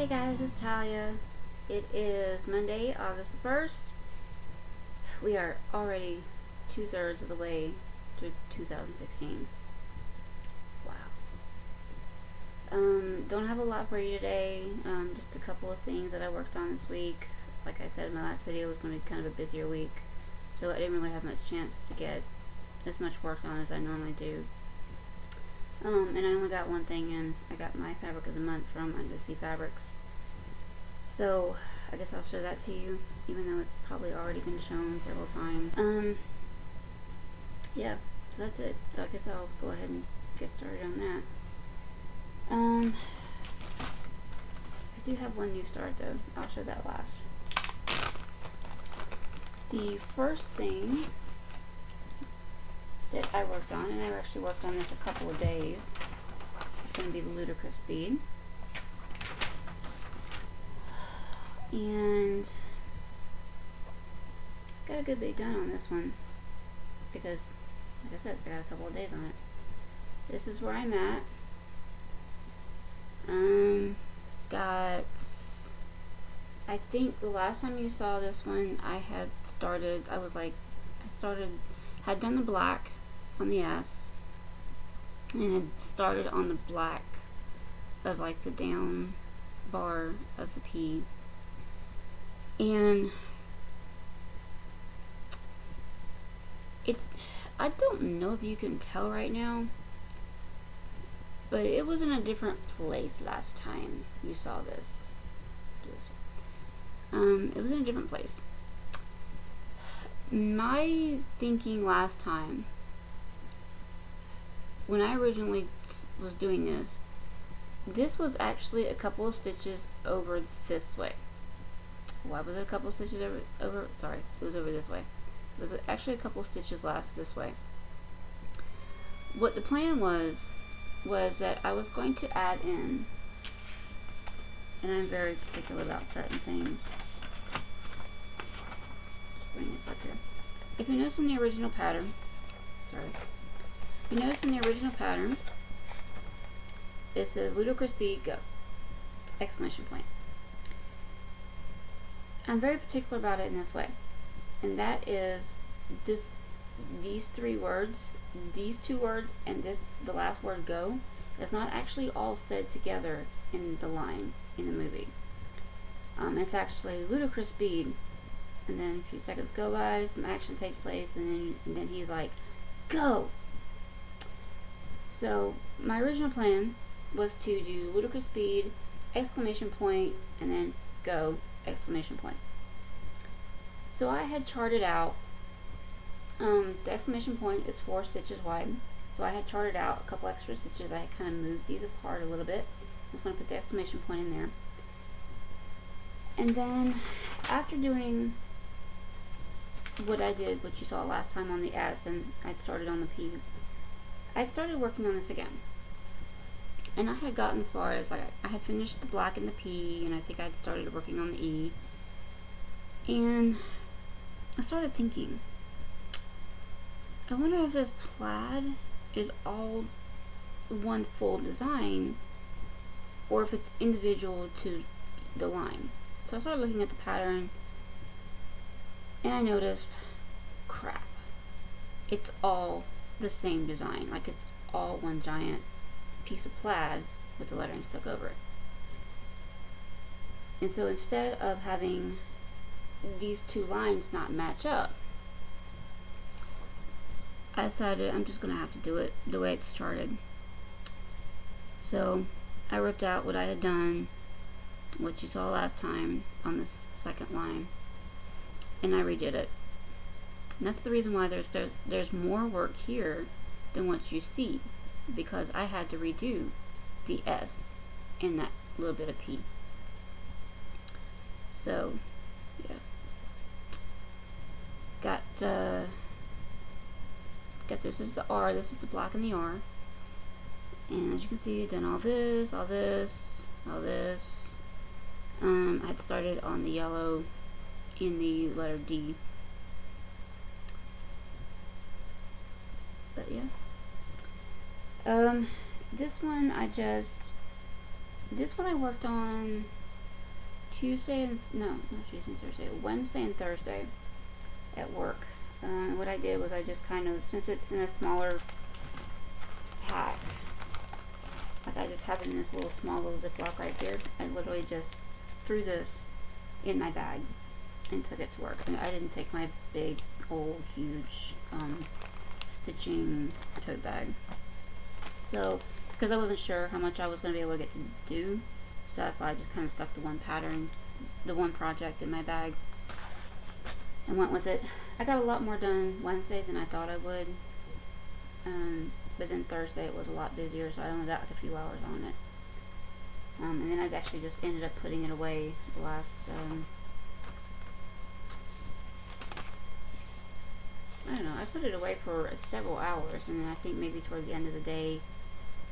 Hey guys, it's Talia. It is Monday, August the 1st. We are already 2/3 of the way to 2016. Wow. Don't have a lot for you today. Just a couple of things that I worked on this week. Like I said in my last video, it was going to be kind of a busier week, so I didn't really have much chance to get as much work on as I normally do. And I only got one thing in. I got my fabric of the month from AmandaStitching Fabrics. So I guess I'll show that to you, even though it's probably already been shown several times. Yeah, so that's it. So I guess I'll go ahead and get started on that. I do have one new start though. I'll show that last. The first thing that I worked on, and I actually worked on this a couple of days, is going to be the ludicrous bead. And got a good bit done on this one because, like I said, I got a couple of days on it. This is where I'm at. I think the last time you saw this one, had done the black on the S and had started on the black of like the down bar of the P. And I don't know if you can tell right now, but it was in a different place last time you saw this. It was in a different place. My thinking last time, when I originally was doing this was actually a couple of stitches over this way. Why was it a couple of stitches over? Sorry, it was over this way. It was actually a couple of stitches this way. What the plan was that I was going to add in, and I'm very particular about certain things. Let's bring this up here. If you notice in the original pattern, it says ludicrous bead go! Exclamation point. I'm very particular about it in this way, and that is these three words, these two words, and the last word go is not actually all said together in the line in the movie. It's actually ludicrous bead, and then a few seconds go by, some action takes place, and then he's like, go! So my original plan was to do ludicrous bead, exclamation point, and then go! Exclamation point. So I had charted out, the exclamation point is 4 stitches wide, so I had charted out a couple extra stitches. I had kind of moved these apart a little bit. I was going to put the exclamation point in there. And then after doing what I did, what you saw last time on the S, and I started on the P, I started working on this again. And I had gotten as far as, like, I had finished the black and the P, and I think I'd started working on the E. And I started thinking, I wonder if this plaid is all one full design, or if it's individual to the line. So I started looking at the pattern, and I noticed, crap, it's all the same design. Like, it's all one giant piece of plaid with the lettering stuck over it. And so instead of having these two lines not match up, I decided I'm just gonna have to do it the way it's charted. So I ripped out what I had done, what you saw last time on this second line, and I redid it. And that's the reason why there's more work here than what you see, because I had to redo the S and that little bit of P. So yeah, got this is the R, this is the black and the R, and as you can see, I've done all this. I had started on the yellow in the letter D, but yeah. This one I worked on Wednesday and Thursday at work. What I did was I just kind of, since it's in a smaller pack, like I just have it in this small little Ziploc right here, I literally just threw this in my bag and took it to work. I didn't take my big, old, huge stitching tote bag. So, because I wasn't sure how much I was going to be able to get to do, so that's why I just kind of stuck the one pattern, the one project in my bag, and went with it. I got a lot more done Wednesday than I thought I would, but then Thursday it was a lot busier, so I only got like a few hours on it. And then I actually just ended up putting it away the last, I don't know, I put it away for several hours, and then I think maybe toward the end of the day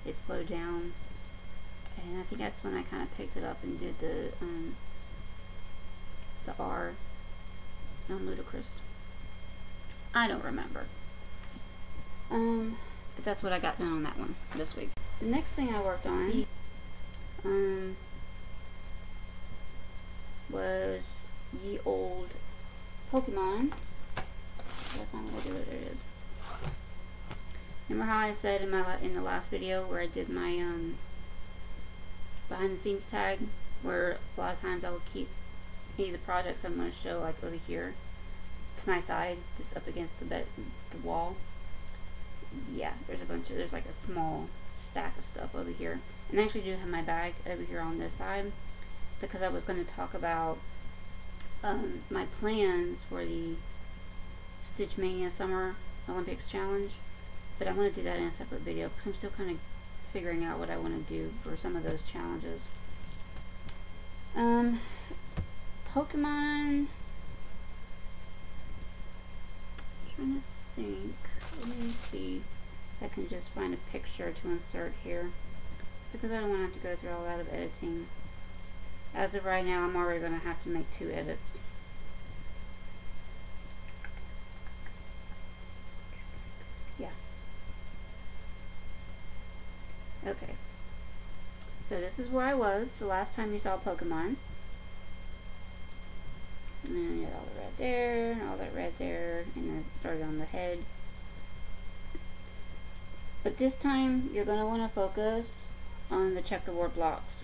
it slowed down, and I think that's when I kind of picked it up and did the R on Ludicrous. I don't remember. But that's what I got done on that one this week. The next thing I worked on was Ye Old Pokemon. Did I find what I did? There it is. Remember how I said in the last video where I did my behind the scenes tag, where a lot of times I will keep any of the projects I'm going to show like over here to my side, just up against the wall. Yeah, there's like a small stack of stuff over here, and I actually do have my bag over here on this side, because I was going to talk about my plans for the Stitch Mania Summer Olympics Challenge, but I'm going to do that in a separate video because I'm still kind of figuring out what I want to do for some of those challenges. Pokemon, I'm trying to think. Let me see if I can just find a picture to insert here, because I don't want to have to go through all that of editing. As of right now, I'm already going to have to make 2 edits. Yeah. Okay. So this is where I was the last time you saw Pokemon. And then you had all the red there, and all that red there, and then it started on the head. But this time, you're going to want to focus on the checkerboard blocks,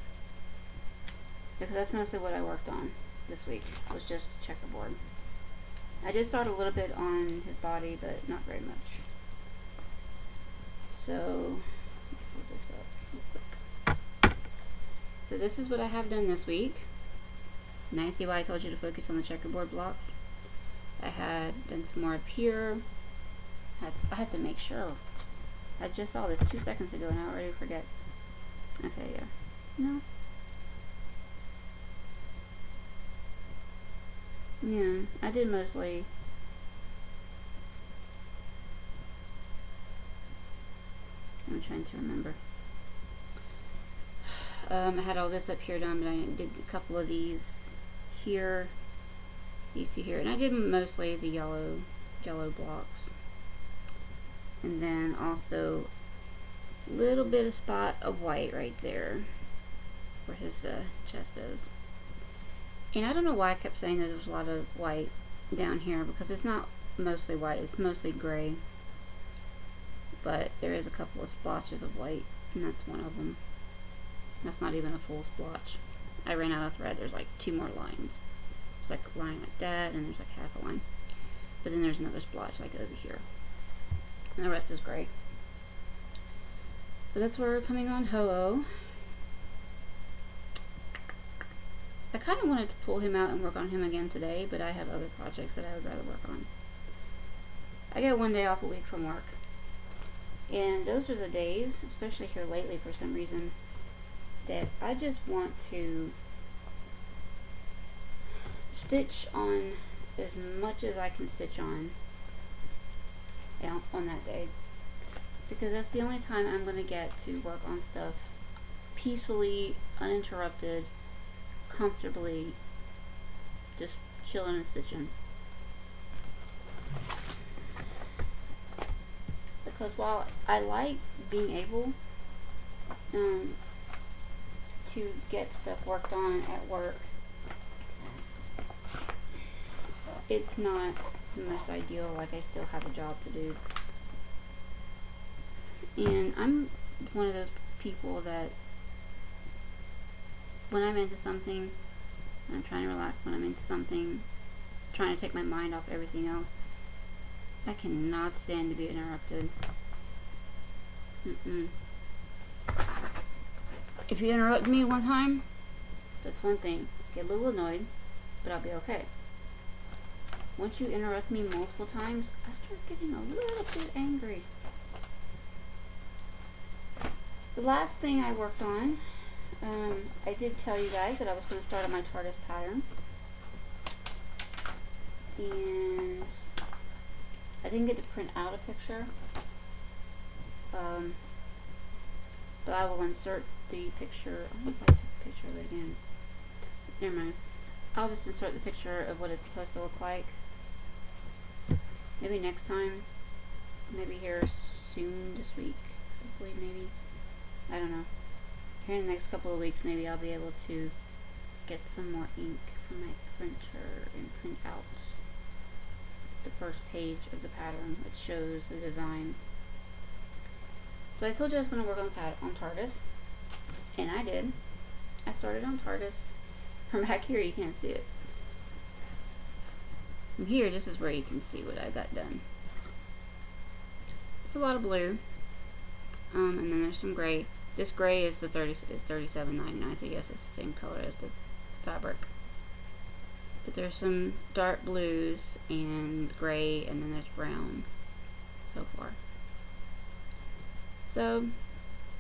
because that's mostly what I worked on this week, was just checkerboard. I did start a little bit on his body, but not very much. So, let me pull this up real quick. So this is what I have done this week. Now you see why I told you to focus on the checkerboard blocks. I had done some more up here. I have to make sure. I just saw this 2 seconds ago and I already forget. Okay, yeah. No. Yeah, I did mostly. I'm trying to remember. I had all this up here done, but I did a couple of these here, these two here, and I did mostly the yellow blocks, and then also a little bit of spot of white right there where his chest is. And I don't know why I kept saying that there was a lot of white down here, because it's not mostly white, it's mostly gray, but there is a couple of splotches of white, and that's one of them. That's not even a full splotch. I ran out of thread. There's like 2 more lines. There's like a line like that, and there's like half a line. But then there's another splotch like over here. And the rest is gray. But that's where we're coming on Ho-Oh. I kind of wanted to pull him out and work on him again today, but I have other projects that I would rather work on. I get 1 day off a week from work. And those are the days, especially here lately for some reason, that I just want to stitch on as much as I can stitch on that day, because that's the only time I'm going to get to work on stuff peacefully, uninterrupted, comfortably, just chilling and stitching. Because while I like being able to get stuff worked on at work it's not the most ideal. Like, I still have a job to do. And I'm one of those people that when I'm into something, I'm trying to relax, when I'm into something, trying to take my mind off everything else, I cannot stand to be interrupted. If you interrupt me one time, that's one thing. Get a little annoyed, but I'll be okay. Once you interrupt me multiple times, I start getting a little bit angry. The last thing I worked on, I did tell you guys that I was going to start on my Tardis pattern. And I didn't get to print out a picture. But I will insert the picture. I don't know if I took a picture of it again. Never mind. I'll just insert the picture of what it's supposed to look like. Maybe next time. Maybe here soon this week. Hopefully, maybe. I don't know. Here in the next couple of weeks, maybe I'll be able to get some more ink from my printer and print out the first page of the pattern, which shows the design. So I told you I was going to work on Tardis, and I did. I started on Tardis. From back here, you can't see it. From here, this is where you can see what I got done. It's a lot of blue, and then there's some gray. This gray is the $37.99, so yes, it's the same color as the fabric. But there's some dark blues and gray, and then there's brown so far. So,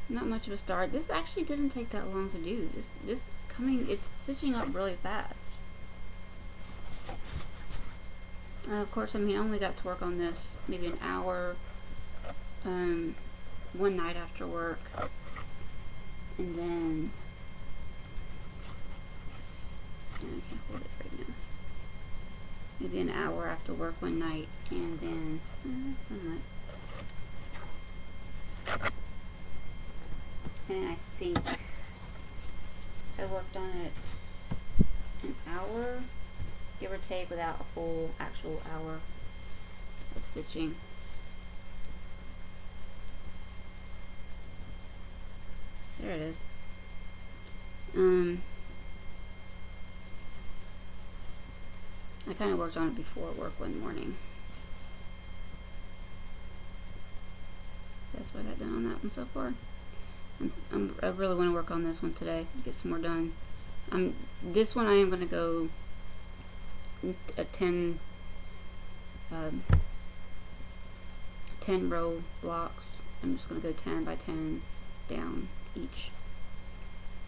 not much of a start. This actually didn't take that long to do. It's stitching up really fast. Of course, I mean, I only got to work on this maybe an hour, one night after work, and then, I can't hold it right now. Maybe an hour after work one night, and then, somewhat. And I think I worked on it an hour, give or take, without a full actual hour of stitching. There it is. I kind of worked on it before work one morning. That's what I got done on that one so far. I really want to work on this one today, get some more done. This one I am going to go a 10 row blocks. I'm just going to go 10 by 10 down each,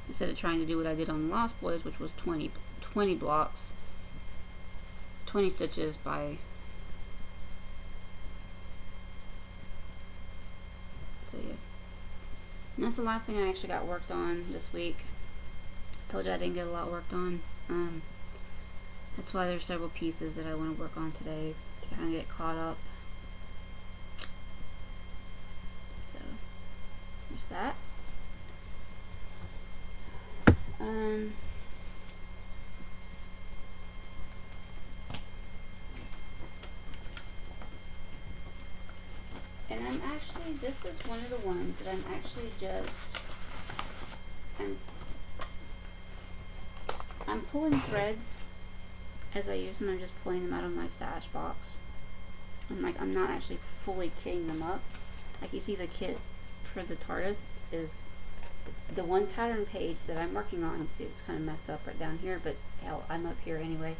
instead of trying to do what I did on the Lost Boys, which was 20 blocks, 20 stitches by, so yeah. And that's the last thing I actually got worked on this week. I told you I didn't get a lot worked on. That's why there's several pieces that I want to work on today to kind of get caught up. So, there's that. And I'm actually, this is one of the ones that I'm actually I'm pulling threads as I use them. I'm just pulling them out of my stash box. I'm not actually fully kitting them up. Like, you see, the kit for the Tardis is the one pattern page that I'm working on. You see, it's kind of messed up right down here, but hell, I'm up here anyway.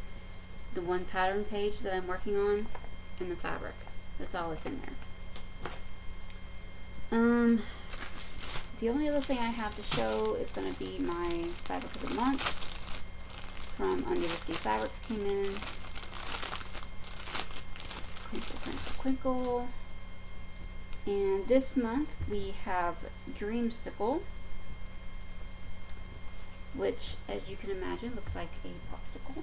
The one pattern page that I'm working on and the fabric. That's all that's in there. The only other thing I have to show is going to be my fabric of the month from Under the Sea Fabrics. Came in. Crinkle, crinkle, crinkle. And this month we have Dreamsicle, which, as you can imagine, looks like a popsicle.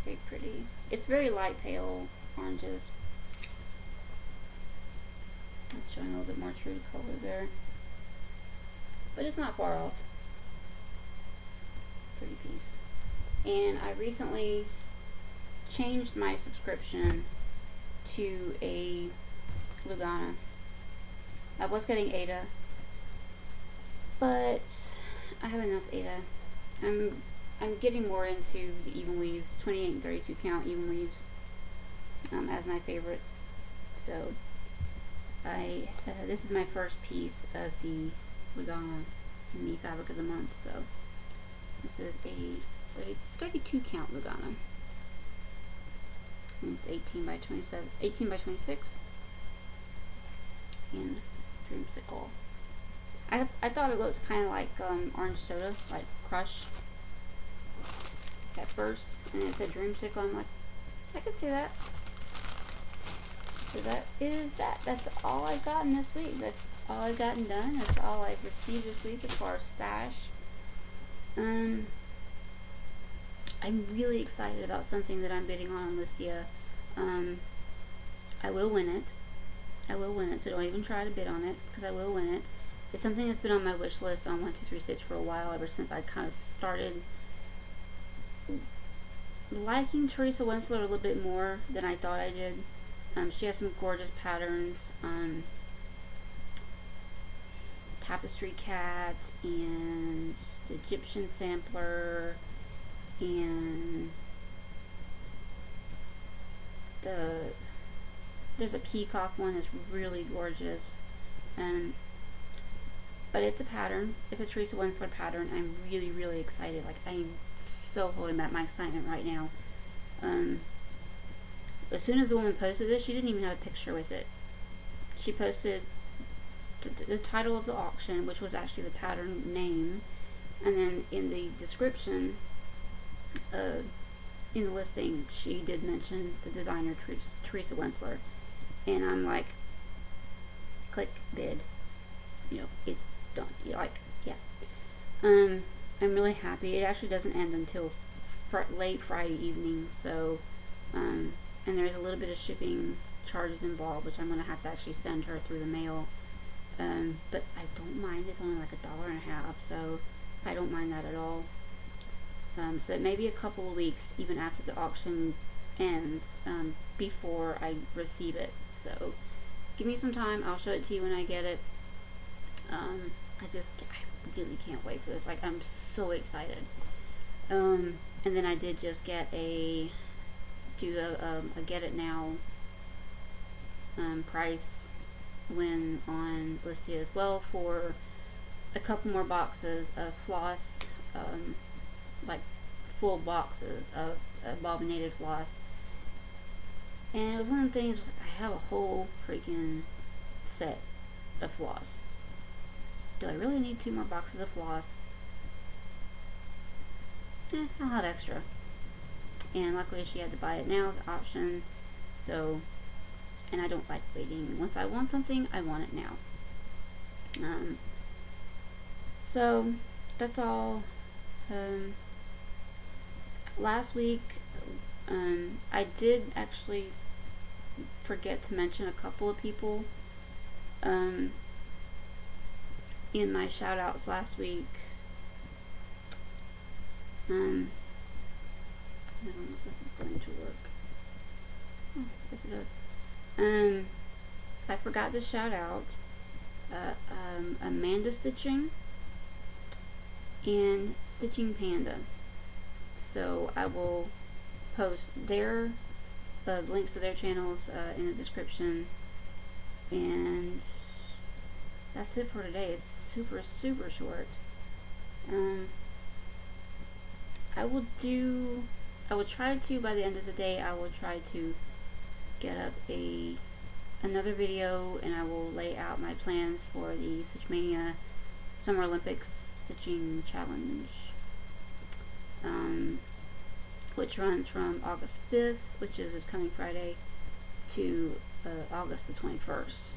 Very pretty. It's very light pale oranges. It's showing a little bit more true color there, but it's not far off. Pretty piece. And I recently changed my subscription to a Lugana. I was getting Ada, but I have enough Ada. I'm getting more into the even weaves, 28 and 32 count even weaves, as my favorite. So this is my first piece of the Lugana in the fabric of the month. So this is a 32 count Lugana, and it's 18 by 26 in Dreamsicle. I thought it looked kind of like orange soda, like Crush at first, and it said Dreamsicle. I'm like, I could see that. So that is that. That's all I've gotten this week. That's all I've gotten done. That's all I've received this week as far as stash. I'm really excited about something that I'm bidding on Listia. I will win it. I will win it, so don't even try to bid on it, because I will win it. It's something that's been on my wish list on 123 Stitch for a while, ever since I kind of started liking Teresa Winsler a little bit more than I thought I did. She has some gorgeous patterns. Tapestry Cat and the Egyptian Sampler, and there's a peacock one that's really gorgeous. But it's a pattern. It's a Teresa Winsler pattern. I'm really, really excited. Like, I'm so holding back my excitement right now. As soon as the woman posted this, she didn't even have a picture with it. She posted the title of the auction, which was actually the pattern name, and then in the description, in the listing, she did mention the designer Teresa Winsler, and I'm like, click bid. You know, it's done. You're like, yeah. I'm really happy. It actually doesn't end until late Friday evening, so and there's a little bit of shipping charges involved, which I'm going to have to actually send her through the mail. But I don't mind. It's only like $1.50, so I don't mind that at all. So it may be a couple of weeks, even after the auction ends, before I receive it. So give me some time. I'll show it to you when I get it. I really can't wait for this. Like, I'm so excited. And then I did just get a get it now price win on Listia as well, for a couple more boxes of floss, like full boxes of bobbinated floss. And it was one of the things, I have a whole freaking set of floss. Do I really need 2 more boxes of floss? I'll have extra. And luckily she had to buy it now, the option. So, and I don't like waiting. Once I want something, I want it now. So that's all. Last week, I did actually forget to mention a couple of people in my shout outs last week. I don't know if this is going to work. Oh, yes it does. I forgot to shout out AmandaStitching and StitchingPanda. So I will post their links to their channels in the description, and that's it for today. It's super short. I will try to, by the end of the day, I will try to get up another video, and I will lay out my plans for the Stitchmania Summer Olympics Stitching Challenge, which runs from August 5th, which is this coming Friday, to August the 21st.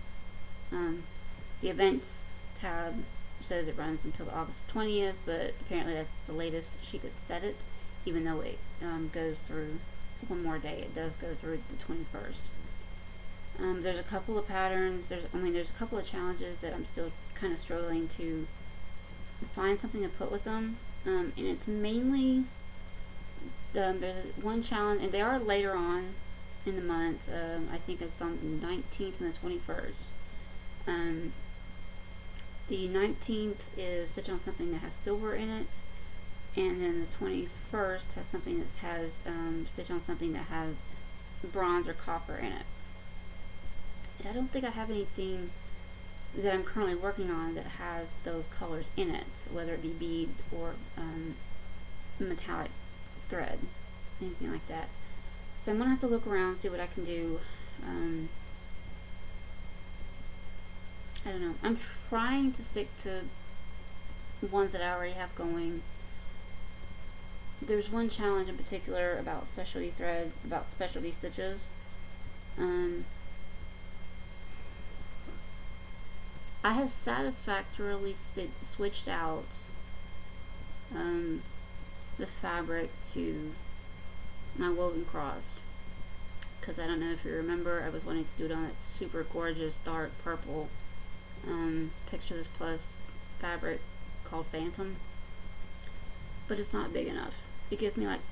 The events tab says it runs until August 20th, but apparently that's the latest she could set it, even though it goes through one more day. It does go through the 21st. There's a couple of patterns. There's a couple of challenges that I'm still kind of struggling to find something to put with them, and it's mainly there's one challenge, and they are later on in the month. I think it's on the 19th and the 21st. The 19th is Stitch on Something that has silver in it, and then the 21st has something that has Stitch on Something that has bronze or copper in it. And I don't think I have anything that I'm currently working on that has those colors in it, whether it be beads or metallic thread, anything like that. So I'm gonna have to look around, see what I can do. I don't know. I'm trying to stick to ones that I already have going. There's one challenge in particular about specialty threads, about specialty stitches. I have satisfactorily switched out the fabric to my woven cross, because I don't know if you remember, I was wanting to do it on that super gorgeous dark purple Picture This Plus fabric called Phantom, but it's not big enough. It gives me like,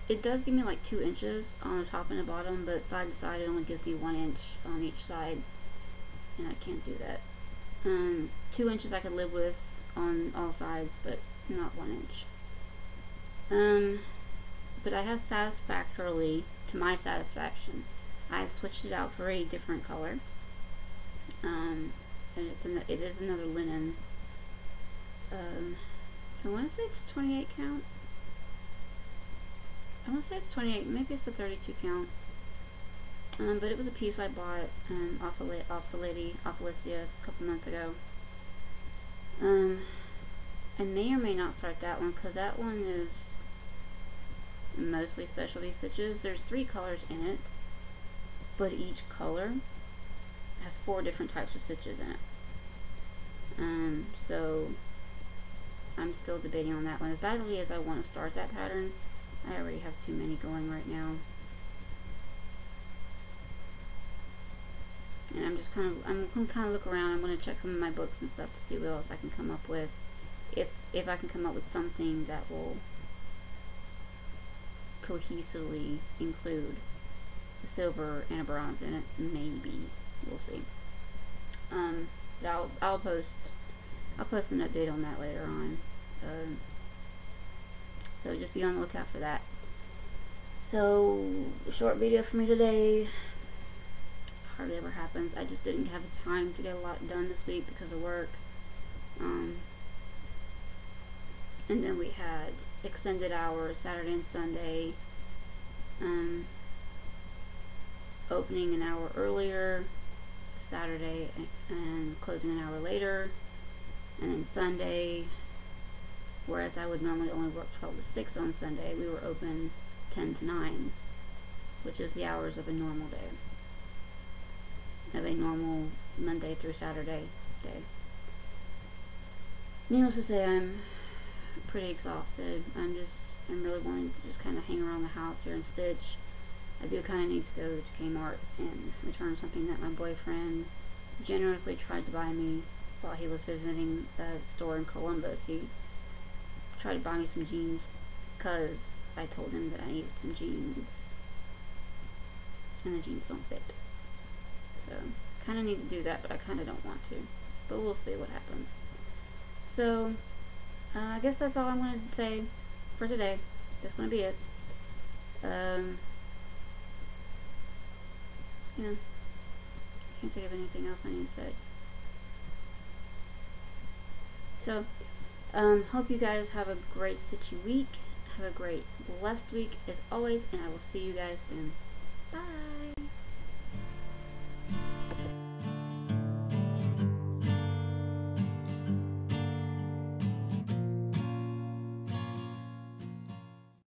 it does give me like 2 inches on the top and the bottom, but side to side it only gives me 1 inch on each side, and I can't do that. 2 inches I could live with on all sides, but not 1 inch. But I have satisfactorily, to my satisfaction, I have switched it out for a different color. And it is another linen. I want to say it's 28 count. I want to say it's 28, maybe it's a 32 count. But it was a piece I bought off Listia a couple months ago. I may or may not start that one, because that one is mostly specialty stitches. There's 3 colors in it, but each color has 4 different types of stitches in it. So I'm still debating on that one. As badly as I want to start that pattern, I already have too many going right now. And I'm just I'm going to kind of look around. I'm going to check some of my books and stuff to see what else I can come up with. If I can come up with something that will cohesively include a silver and a bronze in it, maybe. We'll see. But I'll post an update on that later on. So just be on the lookout for that. So, short video for me today. Hardly ever happens. I just didn't have time to get a lot done this week because of work. And then we had extended hours Saturday and Sunday. Opening an hour earlier Saturday and closing an hour later. And then Sunday, whereas I would normally only work 12 to 6 on Sunday, we were open 10 to 9, which is the hours of a normal day. Of a normal Monday through Saturday day. Needless to say, I'm pretty exhausted. I'm really wanting to just kind of hang around the house here and stitch. I do kind of need to go to Kmart and return something that my boyfriend generously tried to buy me while he was visiting a store in Columbus. He tried to buy me some jeans because I told him that I needed some jeans and the jeans don't fit. So, kind of need to do that, but I kind of don't want to. But we'll see what happens. So, I guess that's all I'm going to say for today. That's going to be it. Yeah. Can't think of anything else I need to say. So, hope you guys have a great stitchy week. Have a great blessed week as always, and I will see you guys soon. Bye!